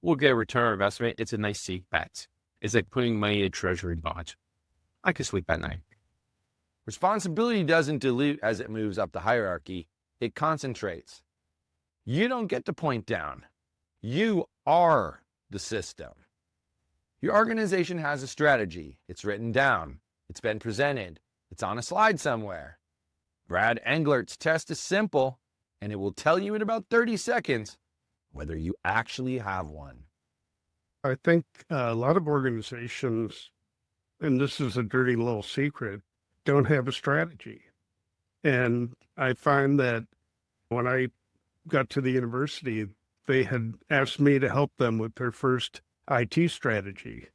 we'll get a return on investment. It's a nice safe bet. It's like putting money in a treasury bond. I can sleep at night. Responsibility doesn't dilute as it moves up the hierarchy. It concentrates. You don't get to point down. You are the system. Your organization has a strategy. It's written down. It's been presented. It's on a slide somewhere. Brad Englert's test is simple, and it will tell you in about 30 seconds whether you actually have one. I think a lot of organizations, and this is a dirty little secret, don't have a strategy. And I find that when I got to the university, they had asked me to help them with their first IT strategy.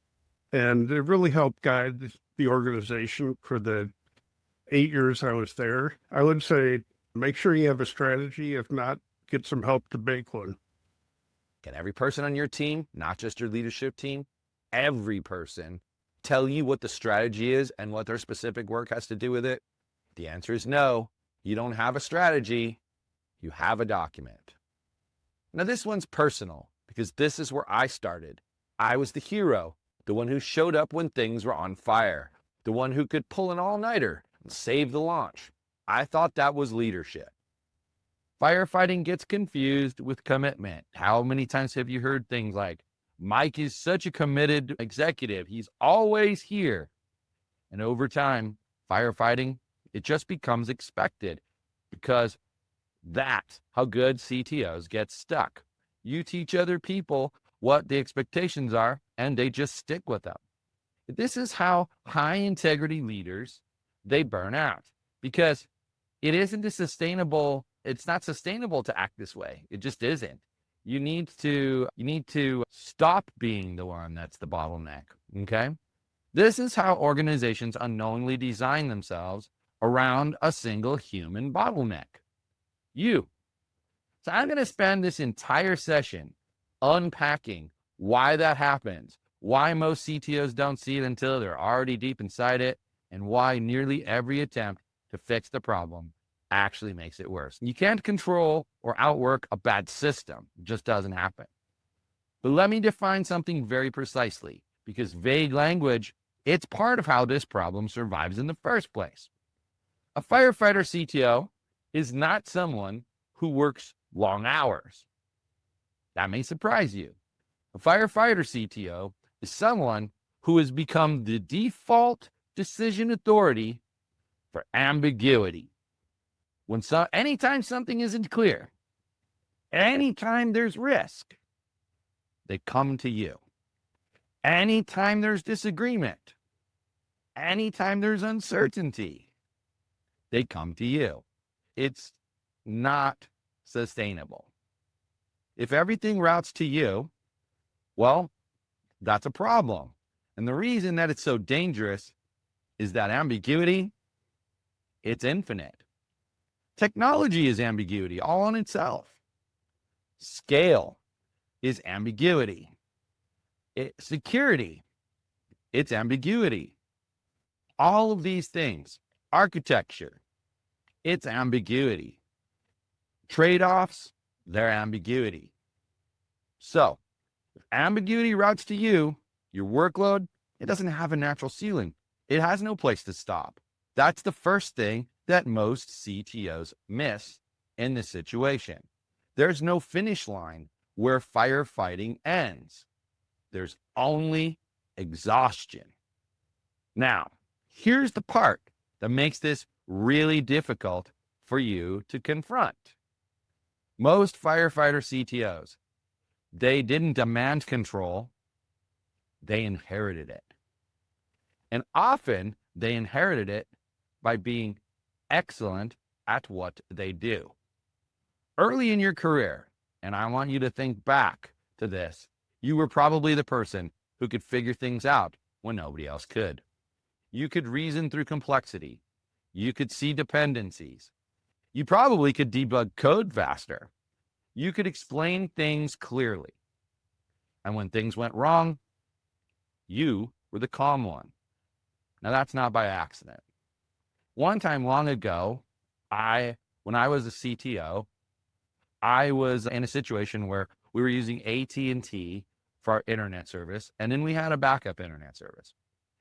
And it really helped guide the organization for the 8 years I was there. I would say, make sure you have a strategy. If not, get some help to make one. Can every person on your team, not just your leadership team, every person tell you what the strategy is and what their specific work has to do with it? The answer is no. You don't have a strategy. You have a document. Now, this one's personal because this is where I started. I was the hero, the one who showed up when things were on fire, the one who could pull an all-nighter and save the launch. I thought that was leadership. Firefighting gets confused with commitment. How many times have you heard things like, Mike is such a committed executive, he's always here. And over time, firefighting, it just becomes expected because that's how good CTOs get stuck. You teach other people what the expectations are, and they just stick with them. This is how high integrity leaders, they burn out because it's not sustainable to act this way. It just isn't. You need to stop being the one that's the bottleneck, okay? This is how organizations unknowingly design themselves around a single human bottleneck. You. So I'm going to spend this entire session unpacking why that happens, why most CTOs don't see it until they're already deep inside it, and why nearly every attempt to fix the problem actually makes it worse. You can't control or outwork a bad system. It just doesn't happen. But let me define something very precisely, because vague language, it's part of how this problem survives in the first place. A firefighter CTO is not someone who works long hours. That may surprise you. A firefighter CTO is someone who has become the default decision authority for ambiguity. Anytime something isn't clear, anytime there's risk, they come to you. Anytime there's disagreement, anytime there's uncertainty, they come to you. It's not sustainable. If everything routes to you, well, that's a problem. And the reason that it's so dangerous is that ambiguity, it's infinite. Technology is ambiguity all on itself. Scale is ambiguity. Security, it's ambiguity. All of these things, architecture, it's ambiguity. Trade-offs, they're ambiguity. So, if ambiguity routes to you, your workload, it doesn't have a natural ceiling. It has no place to stop. That's the first thing that most CTOs miss in this situation. There's no finish line where firefighting ends. There's only exhaustion. Now, here's the part that makes this really difficult for you to confront. Most firefighter CTOs, they didn't demand control, they inherited it. And often they inherited it by being excellent at what they do. Early in your career, and I want you to think back to this, you were probably the person who could figure things out when nobody else could. You could reason through complexity. You could see dependencies. You probably could debug code faster. You could explain things clearly. And when things went wrong, you were the calm one. Now, that's not by accident. One time long ago, when I was a CTO, I was in a situation where we were using AT&T for our internet service. And then we had a backup internet service.